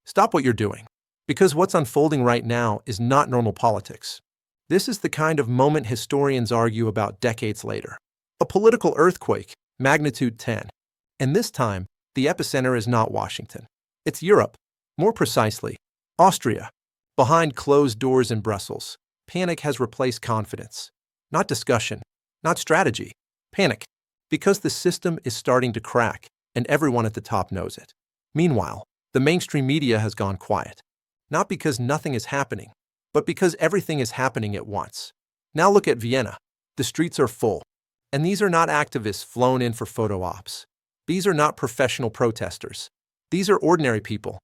Stop what you're doing. Because what's unfolding right now is not normal politics. This is the kind of moment historians argue about decades later. A political earthquake, magnitude 10. And this time, the epicenter is not Washington. It's Europe. More precisely, Austria. Behind closed doors in Brussels, panic has replaced confidence. Not discussion, not strategy. Panic. Because the system is starting to crack, and everyone at the top knows it. Meanwhile, the mainstream media has gone quiet. Not because nothing is happening, but because everything is happening at once. Now look at Vienna. The streets are full. And these are not activists flown in for photo ops. These are not professional protesters. These are ordinary people.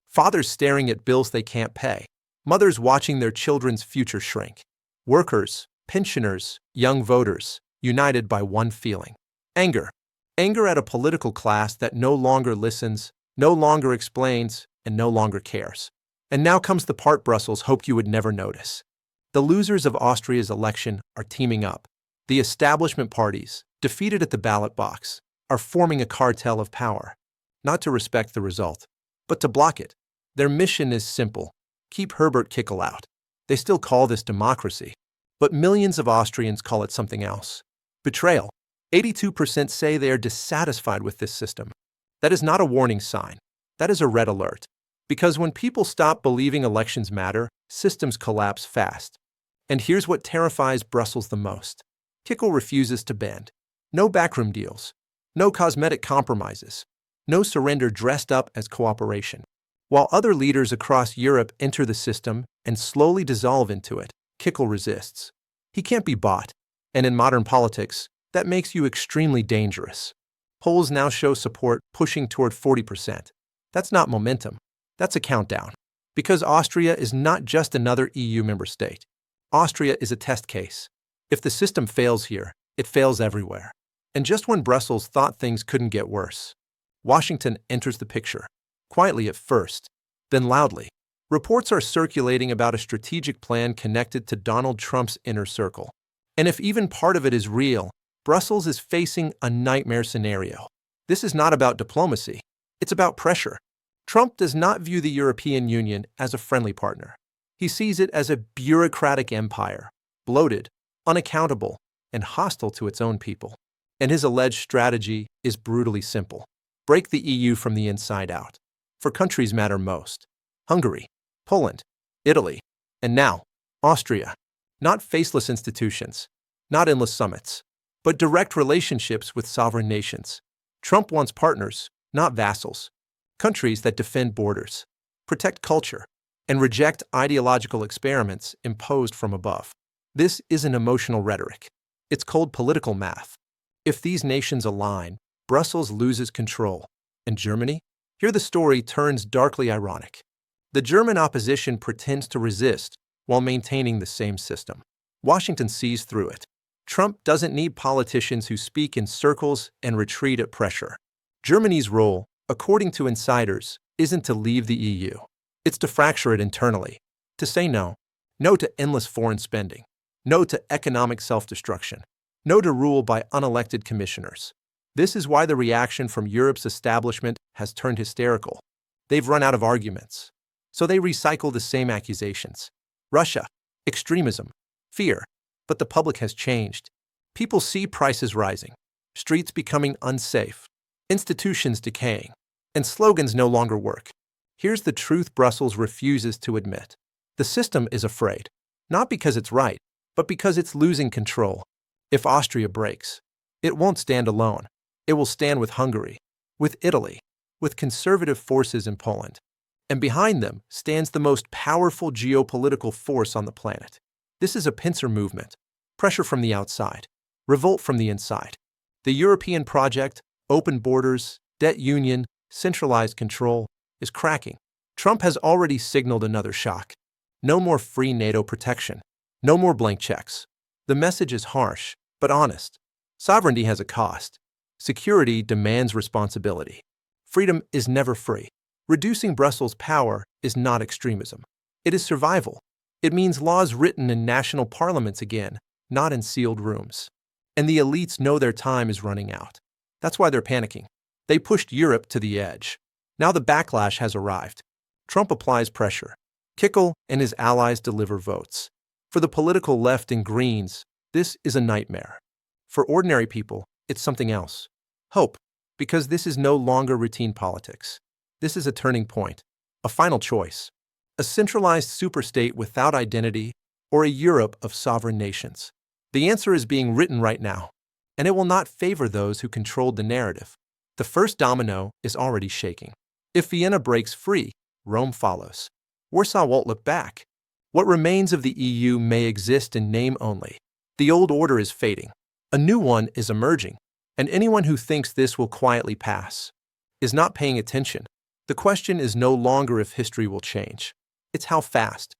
Fathers staring at bills they can't pay. Mothers watching their children's future shrink. Workers, pensioners, young voters, united by one feeling. Anger. Anger at a political class that no longer listens, no longer explains, and no longer cares. And now comes the part Brussels hoped you would never notice. The losers of Austria's election are teaming up. The establishment parties, defeated at the ballot box, are forming a cartel of power. Not to respect the result, but to block it. Their mission is simple. Keep Herbert Kickl out. They still call this democracy. But millions of Austrians call it something else. Betrayal. 82% say they are dissatisfied with this system. That is not a warning sign. That is a red alert. Because when people stop believing elections matter, systems collapse fast. And here's what terrifies Brussels the most. Kickl refuses to bend. No backroom deals. No cosmetic compromises. No surrender dressed up as cooperation. While other leaders across Europe enter the system and slowly dissolve into it, Kickl resists. He can't be bought. And in modern politics, that makes you extremely dangerous. Polls now show support pushing toward 40%. That's not momentum. That's a countdown. Because Austria is not just another EU member state. Austria is a test case. If the system fails here, it fails everywhere. And just when Brussels thought things couldn't get worse, Washington enters the picture. Quietly at first, then loudly. Reports are circulating about a strategic plan connected to Donald Trump's inner circle. And if even part of it is real, Brussels is facing a nightmare scenario. This is not about diplomacy. It's about pressure. Trump does not view the European Union as a friendly partner. He sees it as a bureaucratic empire, bloated, unaccountable, and hostile to its own people. And his alleged strategy is brutally simple. Break the EU from the inside out. For countries matter most. Hungary, Poland, Italy, and now, Austria. Not faceless institutions, not endless summits, but direct relationships with sovereign nations. Trump wants partners, not vassals. Countries that defend borders, protect culture, and reject ideological experiments imposed from above. This isn't emotional rhetoric. It's cold political math. If these nations align, Brussels loses control. And Germany? Here the story turns darkly ironic. The German opposition pretends to resist while maintaining the same system. Washington sees through it. Trump doesn't need politicians who speak in circles and retreat at pressure. Germany's role, according to insiders, isn't to leave the EU. It's to fracture it internally. To say no. No to endless foreign spending. No to economic self-destruction. No to rule by unelected commissioners. This is why the reaction from Europe's establishment has turned hysterical. They've run out of arguments. So they recycle the same accusations. Russia, extremism, fear. But the public has changed. People see prices rising, streets becoming unsafe, institutions decaying, and slogans no longer work. Here's the truth Brussels refuses to admit. The system is afraid, not because it's right, but because it's losing control. If Austria breaks, it won't stand alone. It will stand with Hungary, with Italy, with conservative forces in Poland. And behind them stands the most powerful geopolitical force on the planet. This is a pincer movement, pressure from the outside, revolt from the inside. The European project, open borders, debt union, centralized control, is cracking. Trump has already signaled another shock. No more free NATO protection. No more blank checks. The message is harsh, but honest. Sovereignty has a cost. Security demands responsibility. Freedom is never free. Reducing Brussels' power is not extremism. It is survival. It means laws written in national parliaments again, not in sealed rooms. And the elites know their time is running out. That's why they're panicking. They pushed Europe to the edge. Now the backlash has arrived. Trump applies pressure. Kickl and his allies deliver votes. For the political left and Greens, this is a nightmare. For ordinary people, it's something else. Hope, because this is no longer routine politics. This is a turning point, a final choice. A centralized superstate without identity, or a Europe of sovereign nations. The answer is being written right now, and it will not favor those who controlled the narrative. The first domino is already shaking. If Vienna breaks free, Rome follows. Warsaw won't look back. What remains of the EU may exist in name only. The old order is fading. A new one is emerging, and anyone who thinks this will quietly pass is not paying attention. The question is no longer if history will change. It's how fast.